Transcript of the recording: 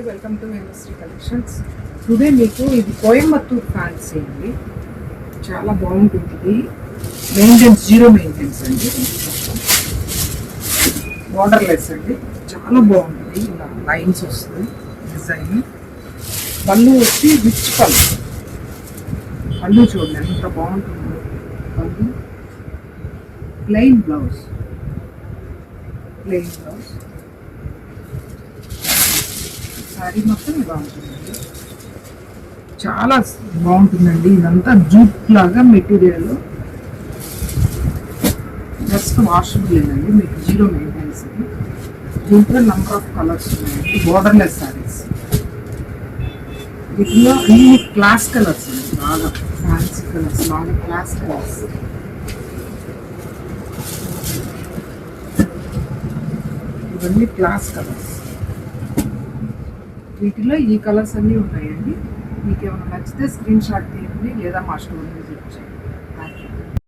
Welcome to MST collections. Today మీకు ఇది Coimbatore fancy అండి. చాలా బాగుంటుంది. మెయింటెన్స్ జీరో మెయింటెన్స్ అండి. బార్డర్లెస్ అండి. చాలా బాగుంటుంది. ఇలా లైన్స్ వస్తుంది డిజైన్. పళ్ళు వచ్చి రిచ్ పళ్ళు చూడండి ఎంత బాగుంటుందో. పళ్ళు ప్లెయిన్ బ్లౌజ్ శారీ మొత్తం ఇలా ఉంటుందండి. చాలా బాగుంటుందండి. ఇదంతా జూట్ లాగా మెటీరియల్. జస్ట్ వాషబుల్ లేదండి. మీకు జీరో మెయింటెనెన్స్. దీంట్లో నంబర్ ఆఫ్ కలర్స్ ఉన్నాయండి. బోర్డర్లెస్ శారీస్. వీటిలో అన్ని క్లాస్ కలర్స్ అండి. బాగా ఫ్యాన్సీ కలర్స్, బాగా క్లాస్ కలర్స్. ఇవన్నీ క్లాస్ కలర్స్. వీటిలో ఈ కలర్స్ అన్నీ ఉంటాయండి. మీకు ఏమైనా నచ్చితే స్క్రీన్ షాట్ తీయండి, లేదా మా స్టోర్ విజిట్ చేయండి.